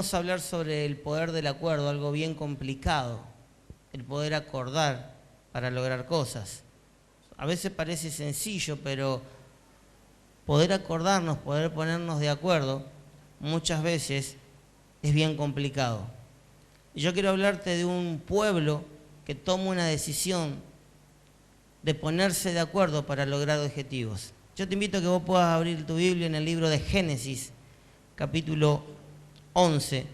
vamos a hablar sobre el poder del acuerdo, algo bien complicado, el poder acordar para lograr cosas. A veces parece sencillo, pero poder acordarnos, poder ponernos de acuerdo, muchas veces es bien complicado. Yo quiero hablarte de un pueblo que toma una decisión de ponerse de acuerdo para lograr objetivos. Yo te invito a que vos puedas abrir tu Biblia en el libro de Génesis, capítulo 11,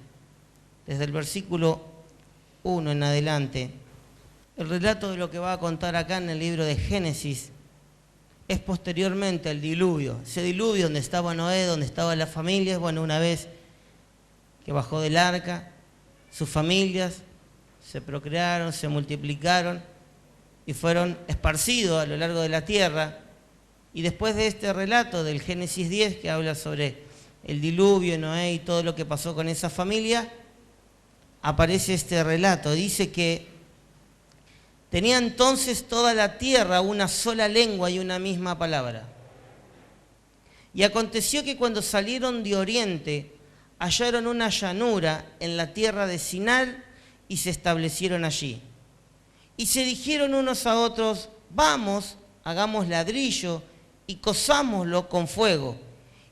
desde el versículo 1 en adelante. El relato de lo que va a contar acá en el libro de Génesis es posteriormente al diluvio. Ese diluvio donde estaba Noé, donde estaban las familias. Bueno, una vez que bajó del arca, sus familias se procrearon, se multiplicaron y fueron esparcidos a lo largo de la tierra. Y después de este relato del Génesis 10, que habla sobre el diluvio, Noé y todo lo que pasó con esa familia, aparece este relato. Dice que tenía entonces toda la tierra una sola lengua y una misma palabra. Y aconteció que cuando salieron de oriente, hallaron una llanura en la tierra de Sinar y se establecieron allí. Y se dijeron unos a otros: vamos, hagamos ladrillo y cozámoslo con fuego.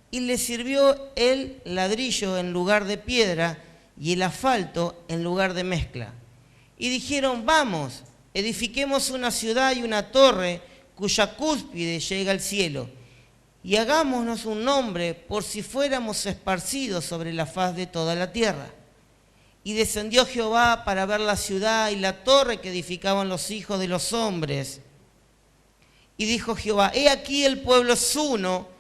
Y les sirvió el ladrillo en lugar de piedra y el asfalto en lugar de mezcla. Y dijeron: vamos, edifiquemos una ciudad y una torre cuya cúspide llega al cielo, y hagámonos un nombre por si fuéramos esparcidos sobre la faz de toda la tierra. Y descendió Jehová para ver la ciudad y la torre que edificaban los hijos de los hombres. Y dijo Jehová: he aquí el pueblo es uno,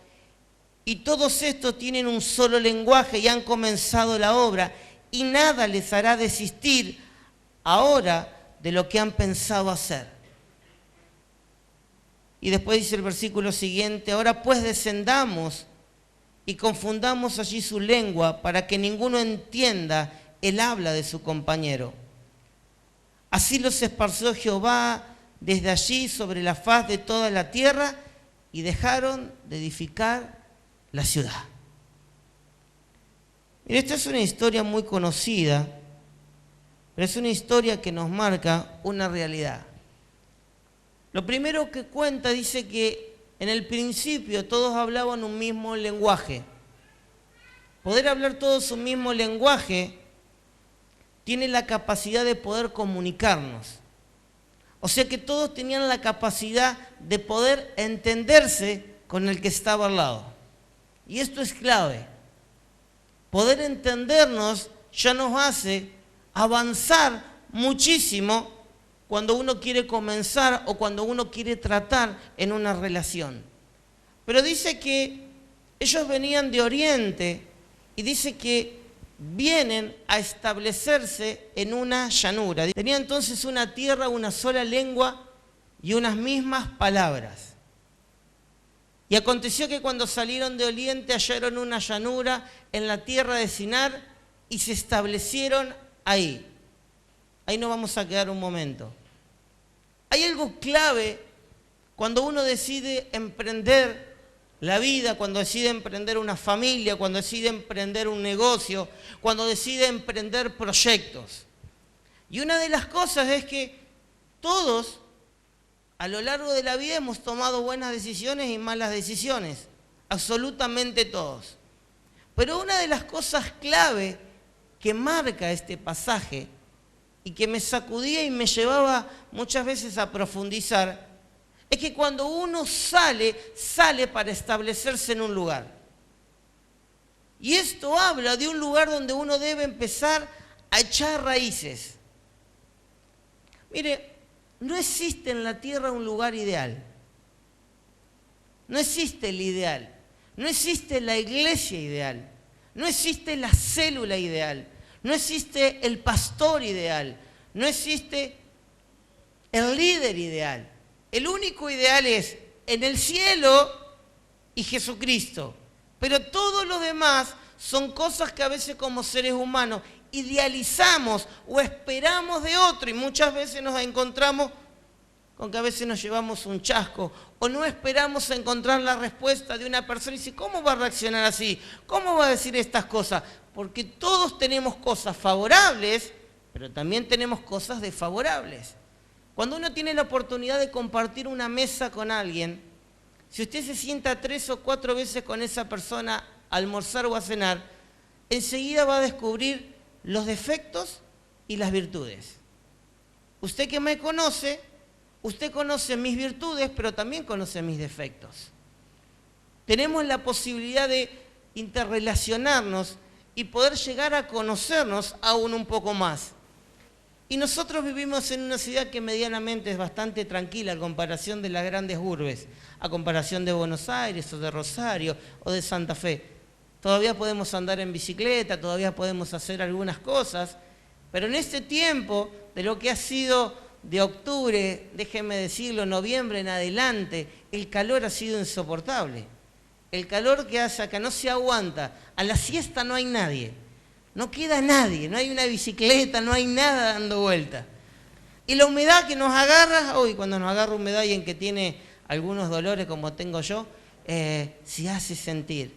y todos estos tienen un solo lenguaje y han comenzado la obra, y nada les hará desistir ahora de lo que han pensado hacer. Y después dice el versículo siguiente: ahora pues descendamos y confundamos allí su lengua, para que ninguno entienda el habla de su compañero. Así los esparció Jehová desde allí sobre la faz de toda la tierra, y dejaron de edificar la ciudad. Mira, esta es una historia muy conocida, pero es una historia que nos marca una realidad. Lo primero que cuenta, dice que en el principio todos hablaban un mismo lenguaje. Poder hablar todos un mismo lenguaje tiene la capacidad de poder comunicarnos. O sea que todos tenían la capacidad de poder entenderse con el que estaba al lado. Y esto es clave. Poder entendernos ya nos hace avanzar muchísimo cuando uno quiere comenzar o cuando uno quiere tratar en una relación. Pero dice que ellos venían de Oriente y dice que vienen a establecerse en una llanura. Tenía entonces una tierra, una sola lengua y unas mismas palabras. Y aconteció que cuando salieron de Oriente hallaron una llanura en la tierra de Sinar y se establecieron ahí. Ahí nos vamos a quedar un momento. Hay algo clave cuando uno decide emprender la vida, cuando decide emprender una familia, cuando decide emprender un negocio, cuando decide emprender proyectos. Y una de las cosas es que todos a lo largo de la vida hemos tomado buenas decisiones y malas decisiones, absolutamente todos. Pero una de las cosas clave que marca este pasaje y que me sacudía y me llevaba muchas veces a profundizar, es que cuando uno sale para establecerse en un lugar. Y esto habla de un lugar donde uno debe empezar a echar raíces. Mire, no existe en la tierra un lugar ideal. No existe el ideal. No existe la iglesia ideal. No existe la célula ideal. No existe el pastor ideal. No existe el líder ideal. El único ideal es en el cielo y Jesucristo. Pero todo lo demás son cosas que a veces como seres humanos idealizamos o esperamos de otro y muchas veces nos encontramos con que a veces nos llevamos un chasco o no esperamos encontrar la respuesta de una persona y dice: ¿cómo va a reaccionar así? ¿Cómo va a decir estas cosas? porque todos tenemos cosas favorables, pero también tenemos cosas desfavorables. Cuando uno tiene la oportunidad de compartir una mesa con alguien, si usted se sienta 3 o 4 veces con esa persona a almorzar o a cenar, enseguida va a descubrir los defectos y las virtudes. Usted que me conoce, usted conoce mis virtudes, pero también conoce mis defectos. Tenemos la posibilidad de interrelacionarnos y poder llegar a conocernos aún un poco más. Y nosotros vivimos en una ciudad que medianamente es bastante tranquila a comparación de las grandes urbes, a comparación de Buenos Aires o de Rosario o de Santa Fe. Todavía podemos andar en bicicleta, todavía podemos hacer algunas cosas, pero en este tiempo de lo que ha sido de octubre, déjenme decirlo, noviembre en adelante, el calor ha sido insoportable. El calor que hace acá no se aguanta. A la siesta no hay nadie. No queda nadie, no hay una bicicleta, no hay nada dando vuelta. Y la humedad que nos agarra, hoy cuando nos agarra humedad y en que tiene algunos dolores como tengo yo, se hace sentir.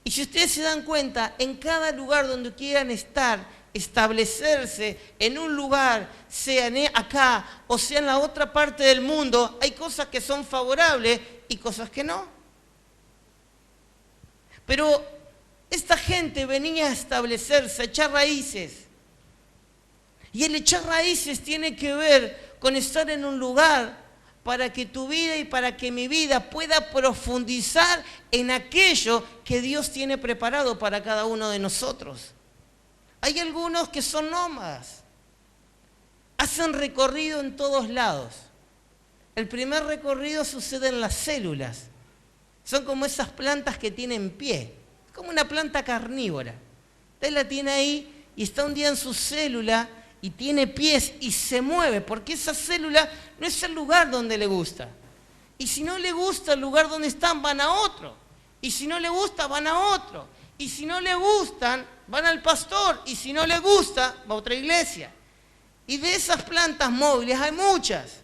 Y si ustedes se dan cuenta, en cada lugar donde quieran estar, establecerse en un lugar, sea acá o sea en la otra parte del mundo, hay cosas que son favorables y cosas que no. Pero esta gente venía a establecerse, a echar raíces. Y el echar raíces tiene que ver con estar en un lugar para que tu vida y para que mi vida pueda profundizar en aquello que Dios tiene preparado para cada uno de nosotros. Hay algunos que son nómadas, hacen recorrido en todos lados. El primer recorrido sucede en las células. Son como esas plantas que tienen pie, como una planta carnívora. Usted la tiene ahí y está un día en su célula y tiene pies y se mueve, porque esa célula no es el lugar donde le gusta. Y si no le gusta el lugar donde están, van a otro. Y si no le gusta, van a otro. Y si no le gustan, van al pastor. Y si no le gusta, va a otra iglesia. Y de esas plantas móviles hay muchas.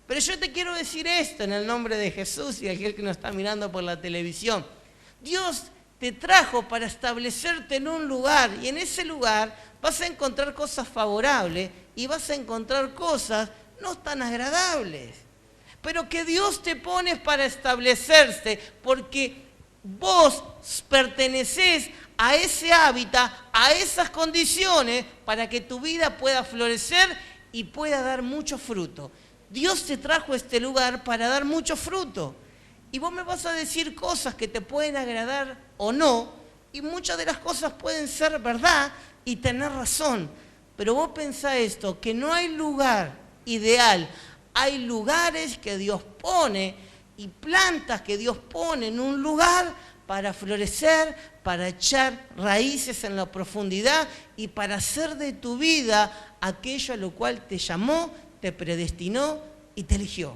Pero yo te quiero decir esto en el nombre de Jesús y aquel que nos está mirando por la televisión. Dios te trajo para establecerte en un lugar y en ese lugar vas a encontrar cosas favorables y vas a encontrar cosas no tan agradables. Pero que Dios te pone para establecerse porque vos pertenecés a ese hábitat, a esas condiciones para que tu vida pueda florecer y pueda dar mucho fruto. Dios te trajo a este lugar para dar mucho fruto. Y vos me vas a decir cosas que te pueden agradar o no, y muchas de las cosas pueden ser verdad y tener razón. Pero vos pensá esto, que no hay lugar ideal, hay lugares que Dios pone y plantas que Dios pone en un lugar para florecer, para echar raíces en la profundidad y para hacer de tu vida aquello a lo cual te llamó, te predestinó y te eligió.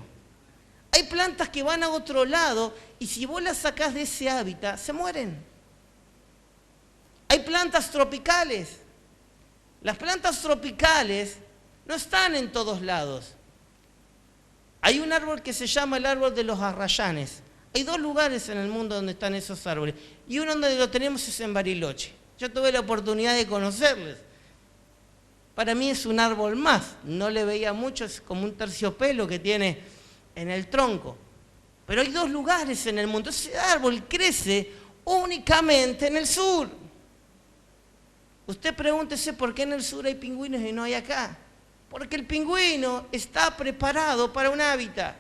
Hay plantas que van a otro lado y si vos las sacás de ese hábitat, se mueren. Hay plantas tropicales. Las plantas tropicales no están en todos lados. Hay un árbol que se llama el árbol de los arrayanes. Hay 2 lugares en el mundo donde están esos árboles. Y uno donde lo tenemos es en Bariloche. Yo tuve la oportunidad de conocerles. Para mí es un árbol más. No le veía mucho, es como un terciopelo que tiene en el tronco. Pero hay 2 lugares en el mundo. Ese árbol crece únicamente en el sur. Usted pregúntese por qué en el sur hay pingüinos y no hay acá. Porque el pingüino está preparado para un hábitat.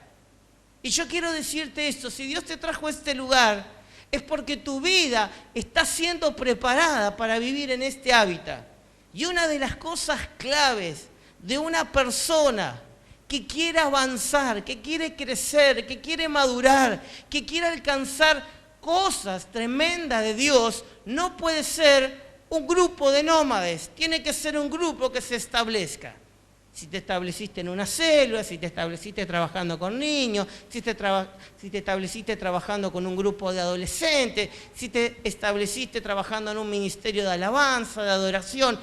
Y yo quiero decirte esto, si Dios te trajo a este lugar, es porque tu vida está siendo preparada para vivir en este hábitat. Y una de las cosas claves de una persona que quiere avanzar, que quiere crecer, que quiere madurar, que quiere alcanzar cosas tremendas de Dios, no puede ser un grupo de nómades, tiene que ser un grupo que se establezca. Si te estableciste en una célula, si te estableciste trabajando con niños, si te estableciste trabajando con un grupo de adolescentes, si te estableciste trabajando en un ministerio de alabanza, de adoración,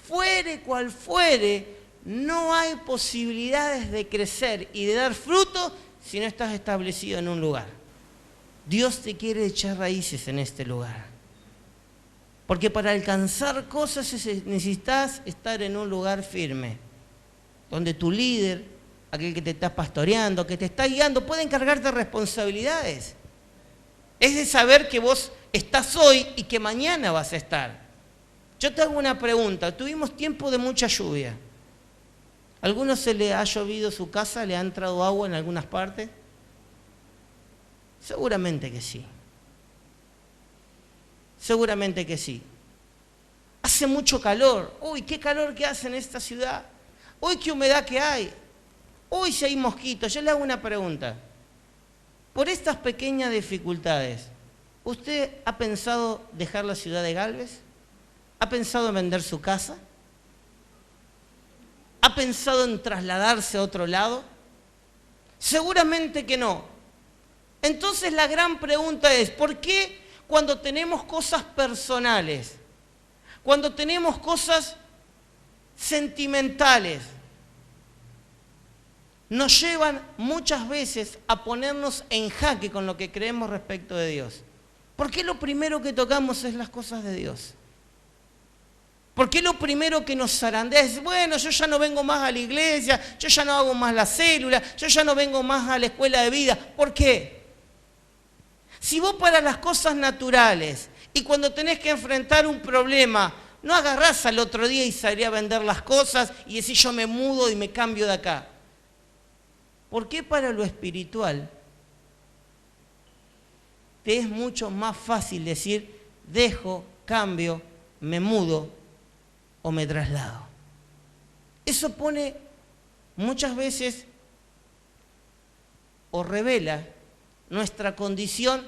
fuere cual fuere, no hay posibilidades de crecer y de dar fruto si no estás establecido en un lugar. Dios te quiere echar raíces en este lugar. Porque para alcanzar cosas necesitas estar en un lugar firme, donde tu líder, aquel que te está pastoreando, que te está guiando, puede encargarte responsabilidades. Es de saber que vos estás hoy y que mañana vas a estar. Yo te hago una pregunta. Tuvimos tiempo de mucha lluvia. ¿A alguno se le ha llovido su casa? ¿Le ha entrado agua en algunas partes? Seguramente que sí. Seguramente que sí. Hace mucho calor. Uy, qué calor que hace en esta ciudad. Uy, qué humedad que hay. Uy, si hay mosquitos. Yo le hago una pregunta. Por estas pequeñas dificultades, ¿usted ha pensado dejar la ciudad de Galvez? ¿Ha pensado en vender su casa? ¿Ha pensado en trasladarse a otro lado? Seguramente que no. Entonces la gran pregunta es, ¿por qué cuando tenemos cosas personales, cuando tenemos cosas sentimentales, nos llevan muchas veces a ponernos en jaque con lo que creemos respecto de Dios? ¿Por qué lo primero que tocamos es las cosas de Dios? ¿Por qué lo primero que nos zarandea es, bueno, yo ya no vengo más a la iglesia, yo ya no hago más la célula, yo ya no vengo más a la escuela de vida? ¿Por qué? Si vos para las cosas naturales y cuando tenés que enfrentar un problema, no agarrás al otro día y salís a vender las cosas y decís yo me mudo y me cambio de acá. ¿Por qué para lo espiritual te es mucho más fácil decir dejo, cambio, me mudo o me traslado? Eso pone muchas veces o revela nuestra condición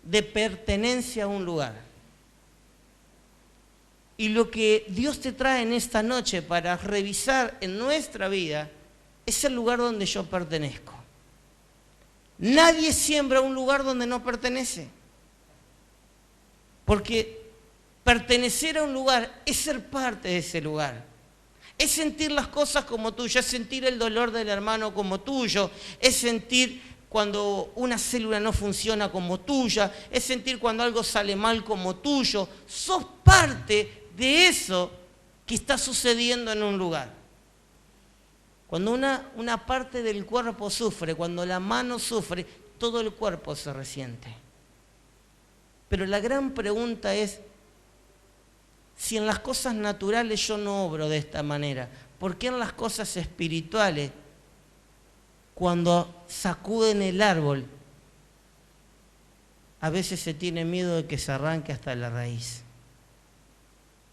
de pertenencia a un lugar. Y lo que Dios te trae en esta noche para revisar en nuestra vida es el lugar donde yo pertenezco. Nadie siembra un lugar donde no pertenece. Porque pertenecer a un lugar es ser parte de ese lugar. Es sentir las cosas como tuyo, es sentir el dolor del hermano como tuyo, es sentir cuando una célula no funciona como tuya, es sentir cuando algo sale mal como tuyo. Sos parte de eso que está sucediendo en un lugar. Cuando una parte del cuerpo sufre, cuando la mano sufre, todo el cuerpo se resiente. Pero la gran pregunta es, si en las cosas naturales yo no obro de esta manera, ¿por qué en las cosas espirituales, cuando sacuden el árbol, a veces se tiene miedo de que se arranque hasta la raíz?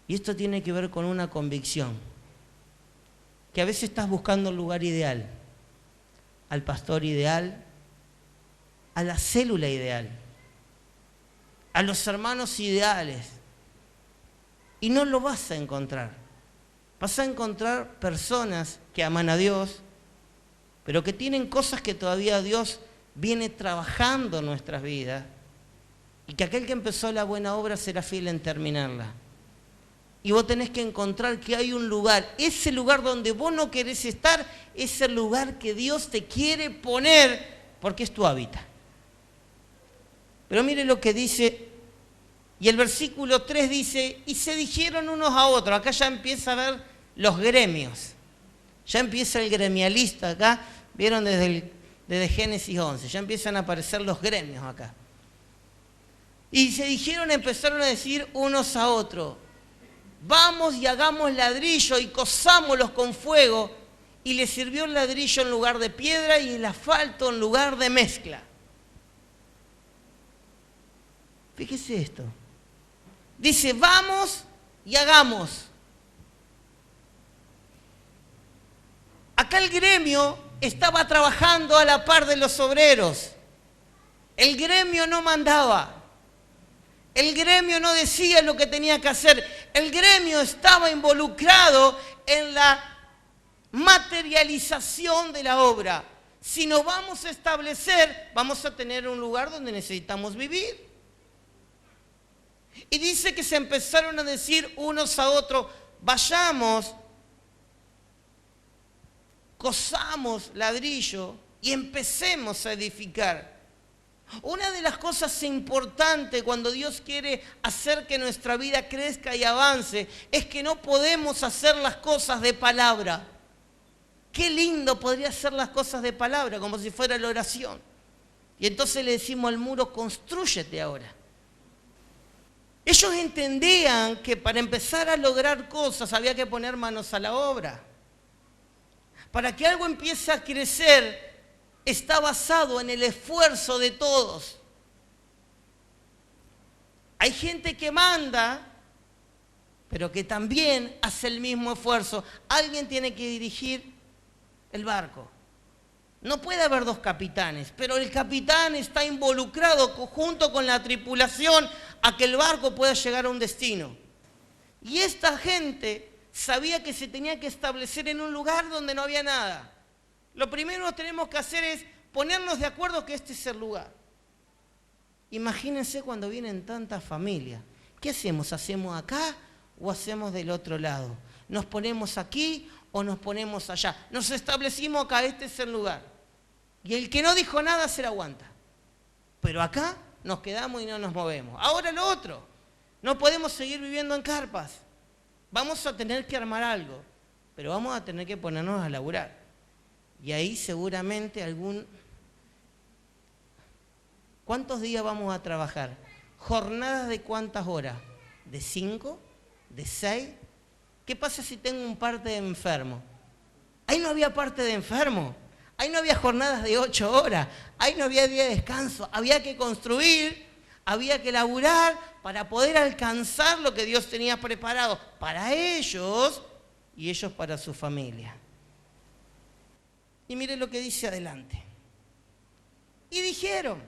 Y esto tiene que ver con una convicción, que a veces estás buscando el lugar ideal, al pastor ideal, a la célula ideal, a los hermanos ideales, y no lo vas a encontrar. Vas a encontrar personas que aman a Dios, pero que tienen cosas que todavía Dios viene trabajando en nuestras vidas, y que aquel que empezó la buena obra será fiel en terminarla. Y vos tenés que encontrar que hay un lugar, ese lugar donde vos no querés estar, es el lugar que Dios te quiere poner, porque es tu hábitat. Pero mire lo que dice, y el versículo 3 dice, y se dijeron unos a otros. Acá ya empieza a ver los gremios, ya empieza el gremialista acá, vieron desde Génesis 11, ya empiezan a aparecer los gremios acá. Y se dijeron, empezaron a decir unos a otros, vamos y hagamos ladrillo y cozámoslos con fuego. Y le sirvió el ladrillo en lugar de piedra y el asfalto en lugar de mezcla. Fíjese esto. Dice, vamos y hagamos. Acá el gremio estaba trabajando a la par de los obreros. El gremio no mandaba. El gremio no decía lo que tenía que hacer. El gremio estaba involucrado en la materialización de la obra. Si nos vamos a establecer, vamos a tener un lugar donde necesitamos vivir. Y dice que se empezaron a decir unos a otros, vayamos, cosamos ladrillo y empecemos a edificar. Una de las cosas importantes cuando Dios quiere hacer que nuestra vida crezca y avance es que no podemos hacer las cosas de palabra. Qué lindo podría ser las cosas de palabra, como si fuera la oración. Y entonces le decimos al muro, constrúyete ahora. Ellos entendían que para empezar a lograr cosas había que poner manos a la obra. Para que algo empiece a crecer, está basado en el esfuerzo de todos. Hay gente que manda, pero que también hace el mismo esfuerzo. Alguien tiene que dirigir el barco. No puede haber dos capitanes, pero el capitán está involucrado junto con la tripulación a que el barco pueda llegar a un destino. Y esta gente sabía que se tenía que establecer en un lugar donde no había nada. Lo primero que tenemos que hacer es ponernos de acuerdo que este es el lugar. Imagínense cuando vienen tantas familias. ¿Qué hacemos? ¿Hacemos acá o hacemos del otro lado? ¿Nos ponemos aquí o nos ponemos allá? Nos establecimos acá, este es el lugar. Y el que no dijo nada se la aguanta. Pero acá nos quedamos y no nos movemos. Ahora lo otro, no podemos seguir viviendo en carpas. Vamos a tener que armar algo, pero vamos a tener que ponernos a laburar. Y ahí seguramente ¿Cuántos días vamos a trabajar? ¿Jornadas de cuántas horas? ¿De 5? ¿De 6? ¿Qué pasa si tengo un parte de enfermo? Ahí no había parte de enfermo. Ahí no había jornadas de 8 horas. Ahí no había día de descanso. Había que construir, había que laburar para poder alcanzar lo que Dios tenía preparado para ellos y ellos para su familia. Y miren lo que dice adelante. Y dijeron,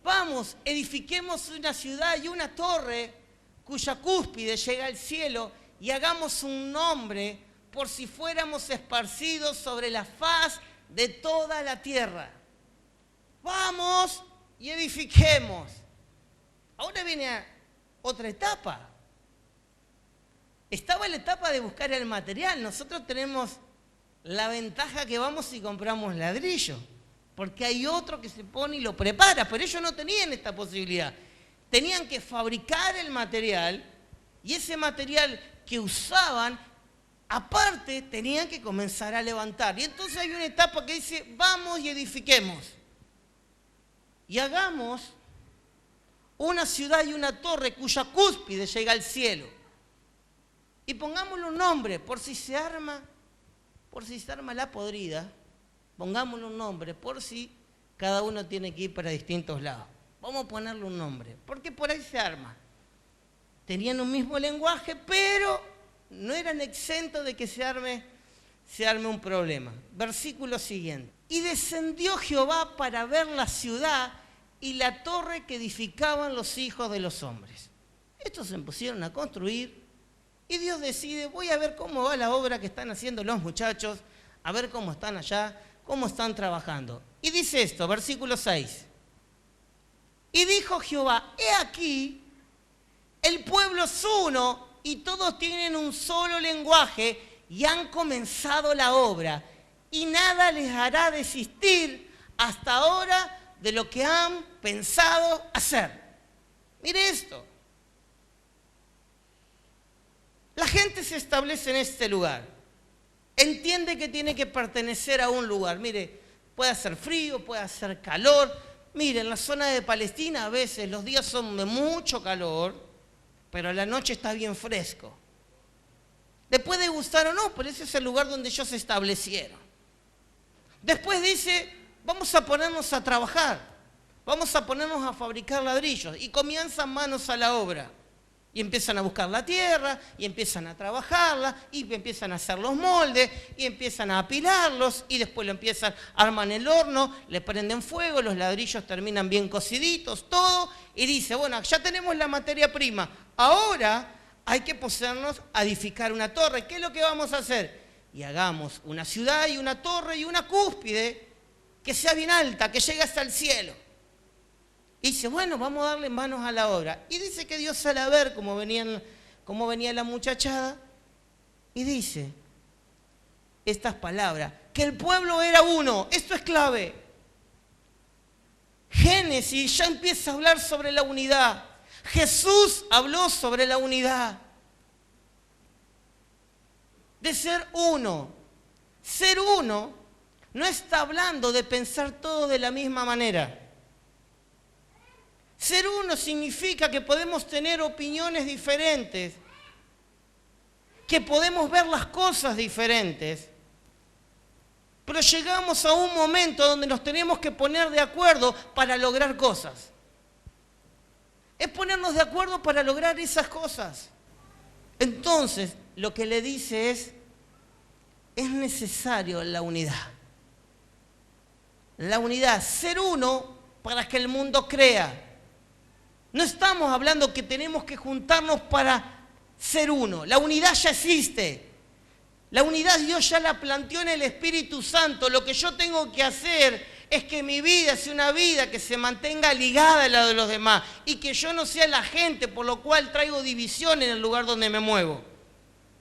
vamos, edifiquemos una ciudad y una torre cuya cúspide llega al cielo y hagamos un nombre por si fuéramos esparcidos sobre la faz de toda la tierra. Vamos y edifiquemos. Ahora viene otra etapa. Estaba la etapa de buscar el material. Nosotros tenemos la ventaja que vamos y compramos ladrillo, porque hay otro que se pone y lo prepara, pero ellos no tenían esta posibilidad. Tenían que fabricar el material y ese material que usaban, aparte, tenían que comenzar a levantar. Y entonces hay una etapa que dice, vamos y edifiquemos. Y hagamos una ciudad y una torre cuya cúspide llega al cielo. Y pongámosle un nombre, por si se arma la podrida, pongámosle un nombre, por si cada uno tiene que ir para distintos lados. Vamos a ponerle un nombre, porque por ahí se arma. Tenían un mismo lenguaje, pero no eran exentos de que se arme un problema. Versículo siguiente. Y descendió Jehová para ver la ciudad y la torre que edificaban los hijos de los hombres. Estos se pusieron a construir y Dios decide, voy a ver cómo va la obra que están haciendo los muchachos, a ver cómo están allá, cómo están trabajando. Y dice esto, versículo 6. Y dijo Jehová, he aquí, el pueblo es uno y todos tienen un solo lenguaje y han comenzado la obra y nada les hará desistir hasta ahora de lo que han pensado hacer. Mire esto. La gente se establece en este lugar. Entiende que tiene que pertenecer a un lugar. Mire, puede hacer frío, puede hacer calor. Mire, en la zona de Palestina a veces los días son de mucho calor, pero la noche está bien fresco. Le puede gustar o no, pero ese es el lugar donde ellos se establecieron. Después dice, vamos a ponernos a trabajar, vamos a ponernos a fabricar ladrillos. Y comienzan manos a la obra. Y empiezan a buscar la tierra, y empiezan a trabajarla, y empiezan a hacer los moldes, y empiezan a apilarlos, y después lo empiezan, arman el horno, le prenden fuego, los ladrillos terminan bien cociditos, todo, y dice, bueno, ya tenemos la materia prima, ahora hay que ponernos a edificar una torre. ¿Qué es lo que vamos a hacer? Y hagamos una ciudad y una torre y una cúspide que sea bien alta, que llegue hasta el cielo. Y dice, bueno, vamos a darle manos a la obra. Y dice que Dios sale a ver cómo venía la muchachada. Y dice estas palabras, que el pueblo era uno. Esto es clave. Génesis ya empieza a hablar sobre la unidad. Jesús habló sobre la unidad. De ser uno. Ser uno no está hablando de pensar todo de la misma manera. Ser uno significa que podemos tener opiniones diferentes, que podemos ver las cosas diferentes, pero llegamos a un momento donde nos tenemos que poner de acuerdo para lograr cosas. Es ponernos de acuerdo para lograr esas cosas. Entonces, lo que le dice es necesario la unidad. La unidad, ser uno para que el mundo crea. No estamos hablando que tenemos que juntarnos para ser uno. La unidad ya existe. La unidad Dios ya la planteó en el Espíritu Santo. Lo que yo tengo que hacer es que mi vida sea una vida que se mantenga ligada a la de los demás y que yo no sea la gente por lo cual traigo división en el lugar donde me muevo.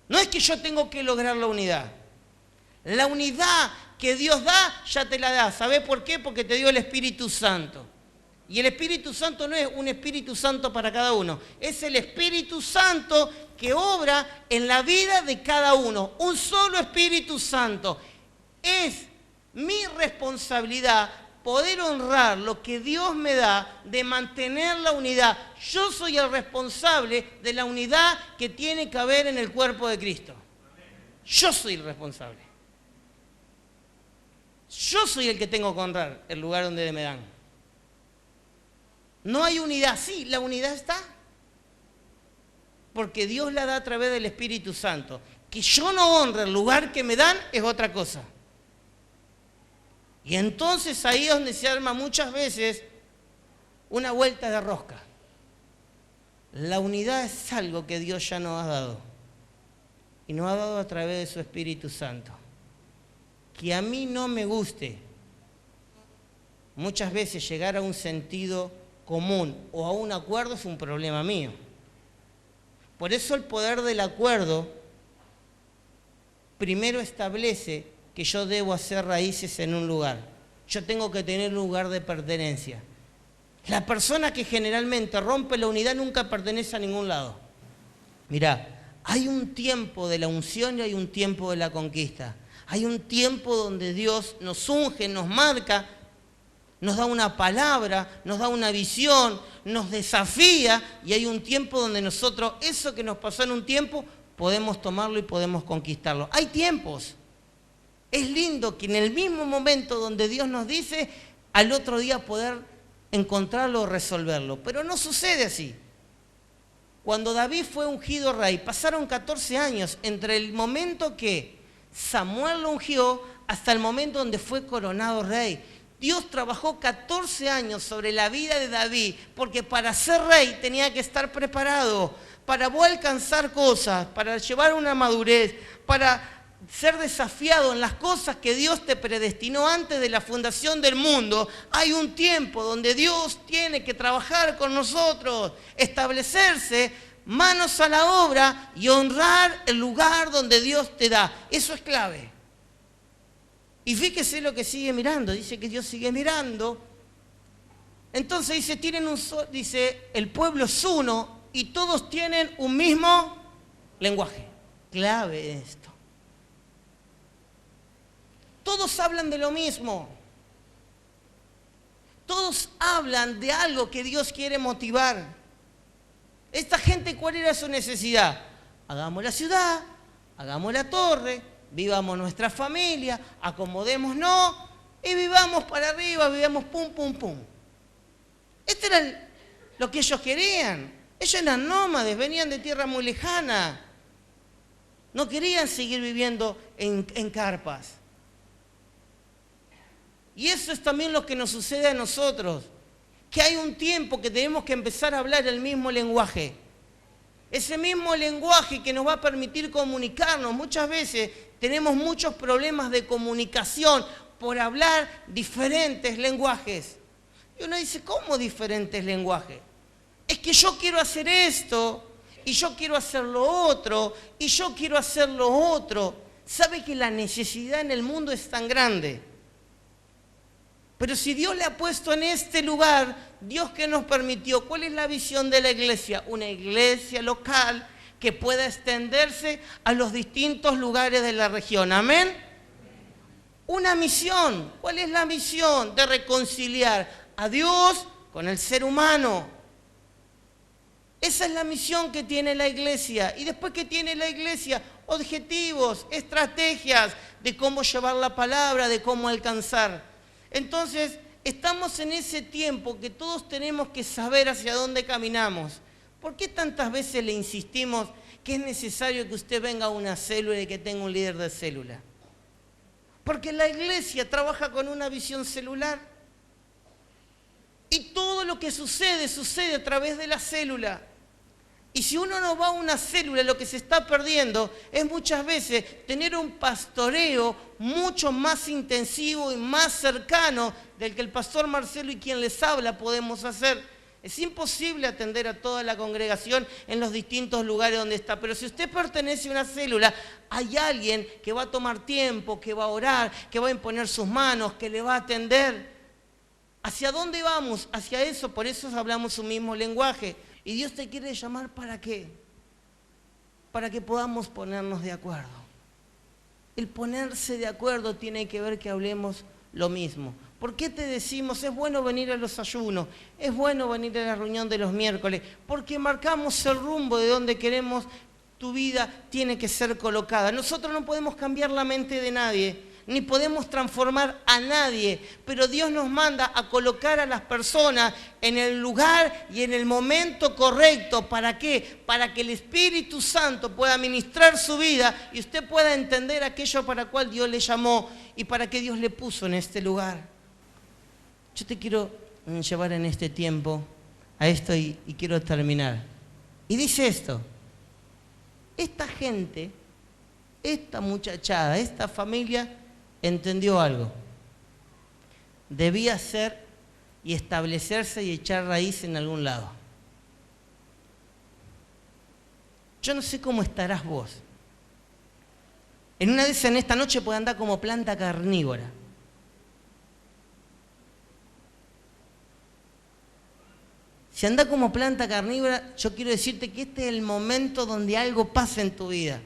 No es que yo tengo que lograr la unidad. La unidad que Dios da, ya te la da. ¿Sabés por qué? Porque te dio el Espíritu Santo. Y el Espíritu Santo no es un Espíritu Santo para cada uno. Es el Espíritu Santo que obra en la vida de cada uno. Un solo Espíritu Santo. Es mi responsabilidad poder honrar lo que Dios me da de mantener la unidad. Yo soy el responsable de la unidad que tiene que haber en el cuerpo de Cristo. Yo soy el responsable. Yo soy el que tengo que honrar el lugar donde me dan. No hay unidad. Sí, la unidad está. Porque Dios la da a través del Espíritu Santo. Que yo no honre el lugar que me dan es otra cosa. Y entonces ahí es donde se arma muchas veces una vuelta de rosca. La unidad es algo que Dios ya nos ha dado. Y nos ha dado a través de su Espíritu Santo. Que a mí no me guste muchas veces llegar a un sentido común o a un acuerdo es un problema mío. Por eso el poder del acuerdo primero establece que yo debo hacer raíces en un lugar. Yo tengo que tener un lugar de pertenencia. La persona que generalmente rompe la unidad nunca pertenece a ningún lado. Mirá, hay un tiempo de la unción y hay un tiempo de la conquista. Hay un tiempo donde Dios nos unge, nos marca, nos da una palabra, nos da una visión, nos desafía, y hay un tiempo donde nosotros, eso que nos pasó en un tiempo, podemos tomarlo y podemos conquistarlo. Hay tiempos. Es lindo que en el mismo momento donde Dios nos dice, al otro día poder encontrarlo o resolverlo. Pero no sucede así. Cuando David fue ungido rey, pasaron 14 años entre el momento que Samuel lo ungió hasta el momento donde fue coronado rey. Dios trabajó 14 años sobre la vida de David, porque para ser rey tenía que estar preparado, para vos alcanzar cosas, para llevar una madurez, para ser desafiado en las cosas que Dios te predestinó antes de la fundación del mundo. Hay un tiempo donde Dios tiene que trabajar con nosotros, establecerse, manos a la obra y honrar el lugar donde Dios te da. Eso es clave. Y fíjese lo que sigue mirando, dice que Dios sigue mirando. Entonces dice, dice, el pueblo es uno y todos tienen un mismo lenguaje. Clave esto. Todos hablan de lo mismo. Todos hablan de algo que Dios quiere motivar. Esta gente, ¿cuál era su necesidad? Hagamos la ciudad, hagamos la torre, vivamos nuestra familia, acomodémonos y vivamos para arriba, vivamos pum, pum, pum. Esto era lo que ellos querían. Ellos eran nómades, venían de tierra muy lejana. No querían seguir viviendo en carpas. Y eso es también lo que nos sucede a nosotros. Que hay un tiempo que tenemos que empezar a hablar el mismo lenguaje. Ese mismo lenguaje que nos va a permitir comunicarnos. Muchas veces tenemos muchos problemas de comunicación por hablar diferentes lenguajes. Y uno dice, ¿cómo diferentes lenguajes? Es que yo quiero hacer esto, y yo quiero hacer lo otro, y yo quiero hacer lo otro. ¿Sabe que la necesidad en el mundo es tan grande? Pero si Dios le ha puesto en este lugar, Dios que nos permitió, ¿cuál es la visión de la iglesia? Una iglesia local que pueda extenderse a los distintos lugares de la región. Amén. Una misión. ¿Cuál es la misión? De reconciliar a Dios con el ser humano. Esa es la misión que tiene la iglesia. Y después que tiene la iglesia, objetivos, estrategias de cómo llevar la palabra, de cómo alcanzar. Entonces, estamos en ese tiempo que todos tenemos que saber hacia dónde caminamos. ¿Por qué tantas veces le insistimos que es necesario que usted venga a una célula y que tenga un líder de célula? Porque la iglesia trabaja con una visión celular. Y todo lo que sucede, sucede a través de la célula. Y si uno no va a una célula, lo que se está perdiendo es muchas veces tener un pastoreo mucho más intensivo y más cercano del que el pastor Marcelo y quien les habla podemos hacer. Es imposible atender a toda la congregación en los distintos lugares donde está. Pero si usted pertenece a una célula, hay alguien que va a tomar tiempo, que va a orar, que va a imponer sus manos, que le va a atender. ¿Hacia dónde vamos? Hacia eso, por eso hablamos un mismo lenguaje. Y Dios te quiere llamar ¿para qué? Para que podamos ponernos de acuerdo. El ponerse de acuerdo tiene que ver que hablemos lo mismo. ¿Por qué te decimos es bueno venir a los ayunos? Es bueno venir a la reunión de los miércoles. Porque marcamos el rumbo de donde queremos tu vida tiene que ser colocada. Nosotros no podemos cambiar la mente de nadie, ni podemos transformar a nadie, pero Dios nos manda a colocar a las personas en el lugar y en el momento correcto. ¿Para qué? Para que el Espíritu Santo pueda ministrar su vida y usted pueda entender aquello para cual Dios le llamó y para que Dios le puso en este lugar. Yo te quiero llevar en este tiempo a esto y quiero terminar. Y dice esto: esta gente, esta muchachada, esta familia entendió algo. Debía ser y establecerse y echar raíz en algún lado. Yo no sé cómo estarás vos. En una de esas, en esta noche, puede andar como planta carnívora. Si anda como planta carnívora, yo quiero decirte que este es el momento donde algo pasa en tu vida.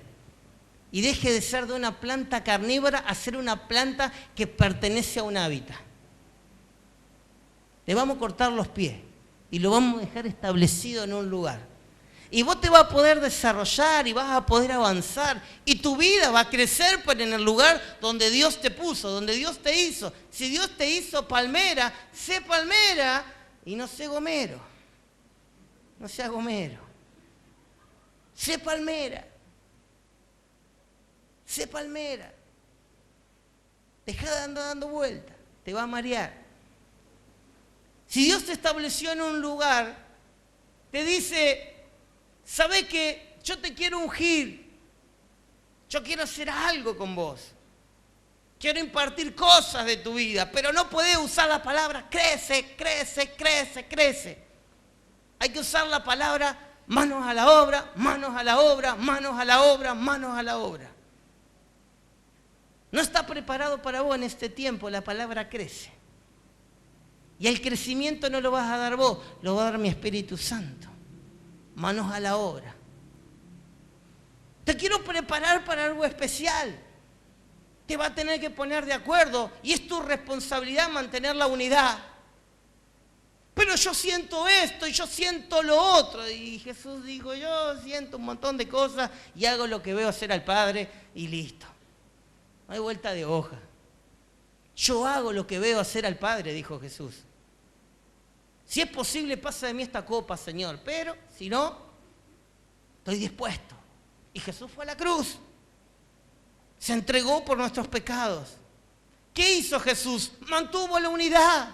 Y deje de ser de una planta carnívora a ser una planta que pertenece a un hábitat. Le vamos a cortar los pies y lo vamos a dejar establecido en un lugar. Y vos te vas a poder desarrollar y vas a poder avanzar. Y tu vida va a crecer pero en el lugar donde Dios te puso, donde Dios te hizo. Si Dios te hizo palmera, sé palmera y no sé gomero. No seas gomero. Sé palmera. Sé palmera. Deja de andar dando vueltas. Te va a marear. Si Dios te estableció en un lugar, te dice, ¿sabés qué? Yo te quiero ungir. Yo quiero hacer algo con vos. Quiero impartir cosas de tu vida, pero no podés usar la palabra crece, crece, crece, crece. Hay que usar la palabra manos a la obra, manos a la obra, manos a la obra, manos a la obra. No está preparado para vos en este tiempo, la palabra crece. Y el crecimiento no lo vas a dar vos, lo va a dar mi Espíritu Santo. Manos a la obra. Te quiero preparar para algo especial. Te va a tener que poner de acuerdo y es tu responsabilidad mantener la unidad. Pero yo siento esto y yo siento lo otro. Y Jesús dijo, yo siento un montón de cosas y hago lo que veo hacer al Padre y listo. No hay vuelta de hoja. Yo hago lo que veo hacer al Padre, dijo Jesús. Si es posible, pasa de mí esta copa, Señor. Pero si no, estoy dispuesto. Y Jesús fue a la cruz. Se entregó por nuestros pecados. ¿Qué hizo Jesús? Mantuvo la unidad.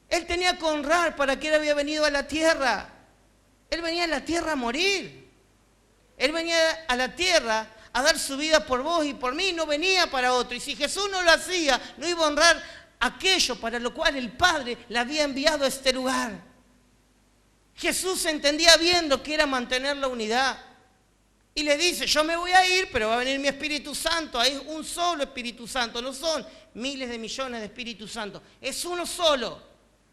Él tenía que honrar para que él había venido a la tierra. Él venía a la tierra a morir. Él venía a la tierra a dar su vida por vos y por mí, no venía para otro. Y si Jesús no lo hacía, no iba a honrar aquello para lo cual el Padre le había enviado a este lugar. Jesús entendía bien lo que era mantener la unidad. Y le dice, yo me voy a ir, pero va a venir mi Espíritu Santo. Hay un solo Espíritu Santo, no son miles de millones de Espíritus Santos. Es uno solo.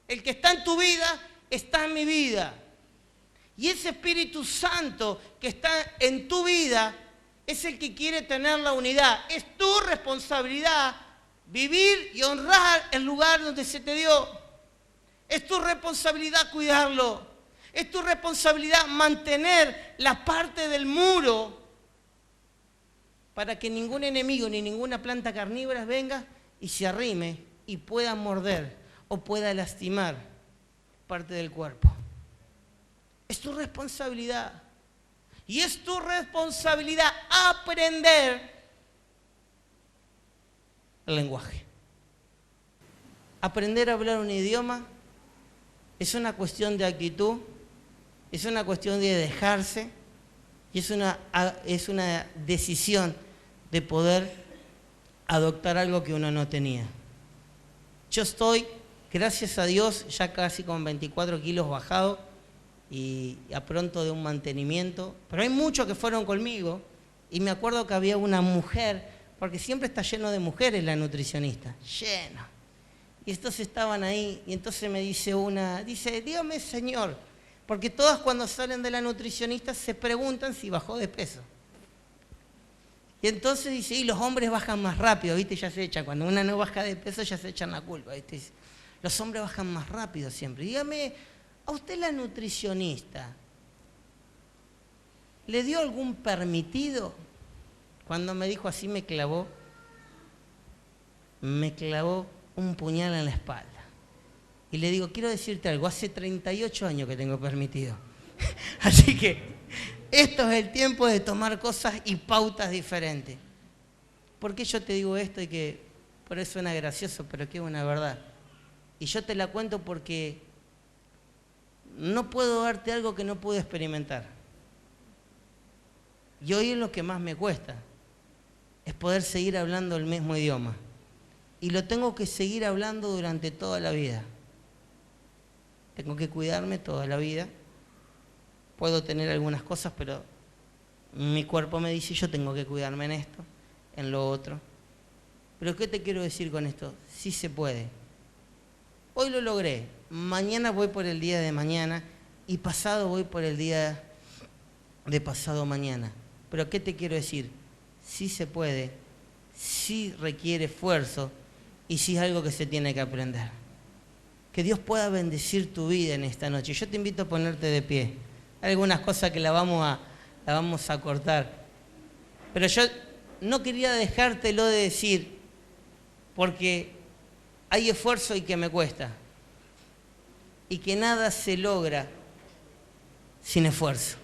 El que está en tu vida, está en mi vida. Y ese Espíritu Santo que está en tu vida es el que quiere tener la unidad. Es tu responsabilidad vivir y honrar el lugar donde se te dio. Es tu responsabilidad cuidarlo. Es tu responsabilidad mantener la parte del muro para que ningún enemigo ni ninguna planta carnívora venga y se arrime y pueda morder o pueda lastimar parte del cuerpo. Es tu responsabilidad. Y es tu responsabilidad aprender el lenguaje. Aprender a hablar un idioma es una cuestión de actitud, es una cuestión de dejarse y es una decisión de poder adoptar algo que uno no tenía. Yo estoy, gracias a Dios, ya casi con 24 kilos bajado y a pronto de un mantenimiento, pero hay muchos que fueron conmigo y me acuerdo que había una mujer, porque siempre está lleno de mujeres la nutricionista, lleno. Y entonces estaban ahí y entonces me dice una, dígame señor, porque todas cuando salen de la nutricionista se preguntan si bajó de peso. Y entonces dice, y los hombres bajan más rápido, ¿viste? Ya se echan, cuando una no baja de peso ya se echan la culpa, ¿viste? Los hombres bajan más rápido siempre. Dígame, a usted la nutricionista, ¿le dio algún permitido? Cuando me dijo así me clavó un puñal en la espalda. Y le digo, quiero decirte algo, hace 38 años que tengo permitido. Así que esto es el tiempo de tomar cosas y pautas diferentes. ¿Por qué yo te digo esto? Y que por eso suena gracioso, pero que es una verdad. Y yo te la cuento porque no puedo darte algo que no pude experimentar. Y hoy es lo que más me cuesta, es poder seguir hablando el mismo idioma. Y lo tengo que seguir hablando durante toda la vida. Tengo que cuidarme toda la vida. Puedo tener algunas cosas, pero mi cuerpo me dice, yo tengo que cuidarme en esto, en lo otro. Pero ¿qué te quiero decir con esto? Sí se puede. Hoy lo logré. Mañana voy por el día de mañana y pasado voy por el día de pasado mañana. Pero ¿qué te quiero decir? Sí se puede, sí requiere esfuerzo y sí es algo que se tiene que aprender. Que Dios pueda bendecir tu vida en esta noche. Yo te invito a ponerte de pie. Hay algunas cosas que la vamos a cortar. Pero yo no quería dejártelo de decir porque hay esfuerzo y que me cuesta. Y que nada se logra sin esfuerzo.